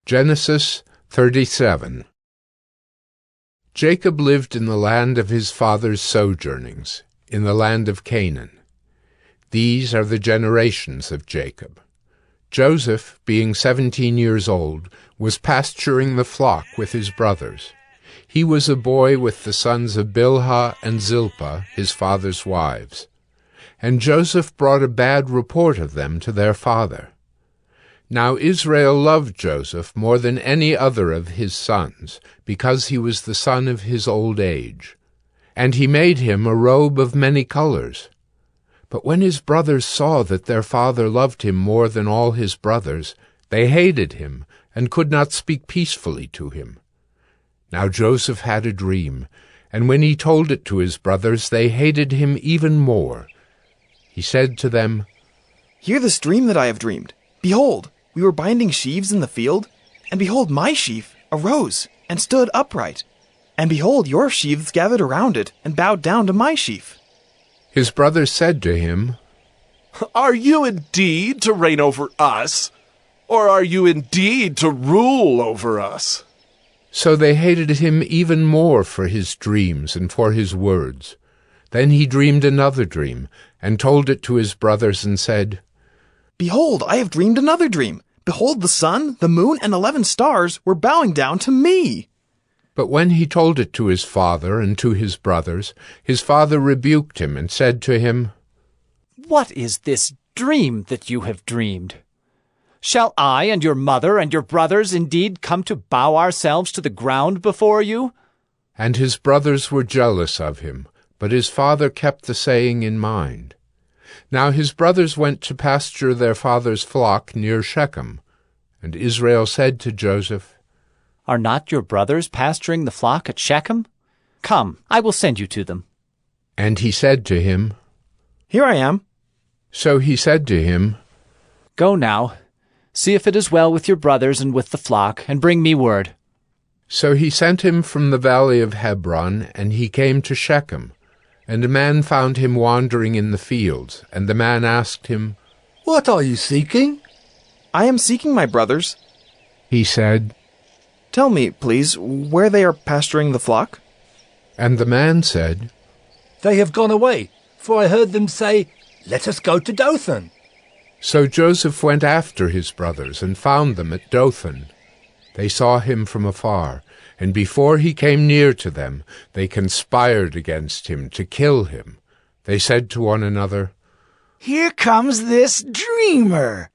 Genesis 37. Jacob lived in the land of his father's sojournings, in the land of Canaan. These are the generations of Jacob. Joseph, being 17 years old, was pasturing the flock with his brothers. He was a boy with the sons of Bilhah and Zilpah, his father's wives. And Joseph brought a bad report of them to their father. Now Israel loved Joseph more than any other of his sons, because he was the son of his old age. And he made him a robe of many colors. But when his brothers saw that their father loved him more than all his brothers, they hated him, and could not speak peacefully to him. Now Joseph had a dream, and when he told it to his brothers, they hated him even more. He said to them, "Hear this dream that I have dreamed. Behold, we were binding sheaves in the field, and behold, my sheaf arose and stood upright. And behold, your sheaves gathered around it and bowed down to my sheaf." His brothers said to him, "Are you indeed to reign over us, or are you indeed to rule over us?" So they hated him even more for his dreams and for his words. Then he dreamed another dream, and told it to his brothers, and said, "Behold, I have dreamed another dream. Behold, the sun, the moon, and 11 stars were bowing down to me." But when he told it to his father and to his brothers, his father rebuked him and said to him, "What is this dream that you have dreamed? Shall I and your mother and your brothers indeed come to bow ourselves to the ground before you?" And his brothers were jealous of him, but his father kept the saying in mind. Now his brothers went to pasture their father's flock near Shechem. And Israel said to Joseph, "Are not your brothers pasturing the flock at Shechem? Come, I will send you to them." And he said to him, "Here I am." So he said to him, "Go now, see if it is well with your brothers and with the flock, and bring me word." So he sent him from the valley of Hebron, and he came to Shechem. And a man found him wandering in the fields, and the man asked him, "What are you seeking?" "I am seeking my brothers." He said, "Tell me, please, where they are pasturing the flock." And the man said, "They have gone away, for I heard them say, 'Let us go to Dothan.'" So Joseph went after his brothers, and found them at Dothan. They saw him from afar, and before he came near to them, they conspired against him to kill him. They said to one another, "Here comes this dreamer."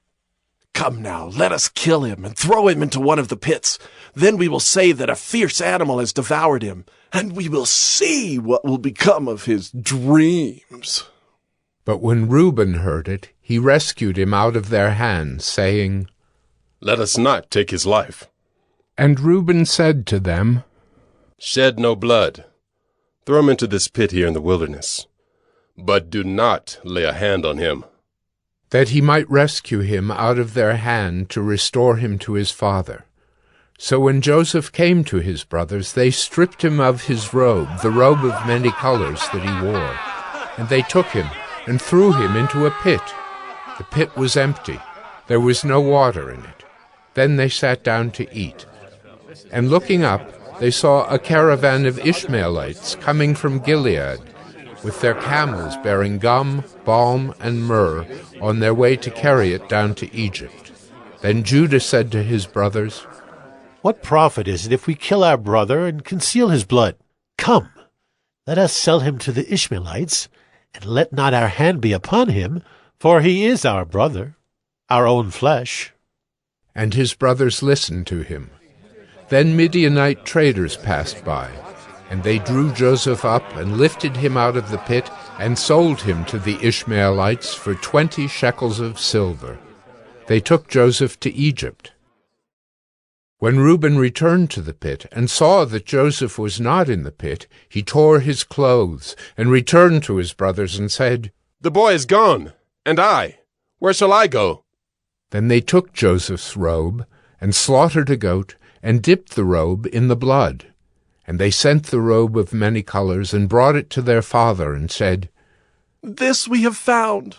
Come now, let us kill him and throw him into one of the pits. Then we will say that a fierce animal has devoured him, and we will see what will become of his dreams." But when Reuben heard it, he rescued him out of their hands, saying, "Let us not take his life." And Reuben said to them, "Shed no blood. Throw him into this pit here in the wilderness. But do not lay a hand on him." that he might rescue him out of their hand to restore him to his father. So when Joseph came to his brothers, they stripped him of his robe, the robe of many colors that he wore. And they took him and threw him into a pit. The pit was empty. There was no water in it. Then they sat down to eat. And looking up, they saw a caravan of Ishmaelites coming from Gilead, with their camels bearing gum, balm, and myrrh on their way to carry it down to Egypt. Then Judah said to his brothers, "What profit is it if we kill our brother and conceal his blood? Come, let us sell him to the Ishmaelites, and let not our hand be upon him, for he is our brother, our own flesh." And his brothers listened to him. Then Midianite traders passed by, and they drew Joseph up and lifted him out of the pit and sold him to the Ishmaelites for 20 shekels of silver. They took Joseph to Egypt. When Reuben returned to the pit and saw that Joseph was not in the pit, he tore his clothes and returned to his brothers and said, "The boy is gone, and I, where shall I go?" Then they took Joseph's robe and slaughtered a goat and dipped the robe in the blood. And they sent the robe of many colors and brought it to their father and said, "This we have found.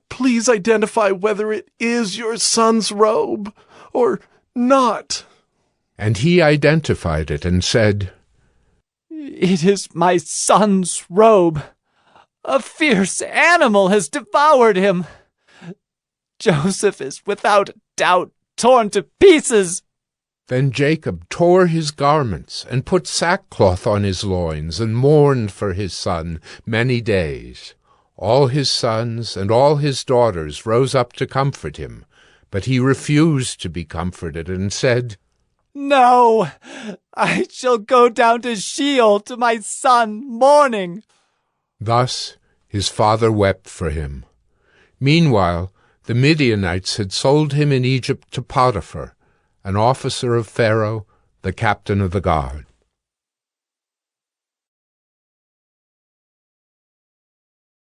Please identify whether it is your son's robe or not." And he identified it and said, "It is my son's robe. A fierce animal has devoured him. Joseph is without doubt torn to pieces." Then Jacob tore his garments, and put sackcloth on his loins, and mourned for his son many days. All his sons and all his daughters rose up to comfort him, but he refused to be comforted, and said, "No, I shall go down to Sheol to my son mourning." Thus his father wept for him. Meanwhile, the Midianites had sold him in Egypt to Potiphar, an officer of Pharaoh, the captain of the guard.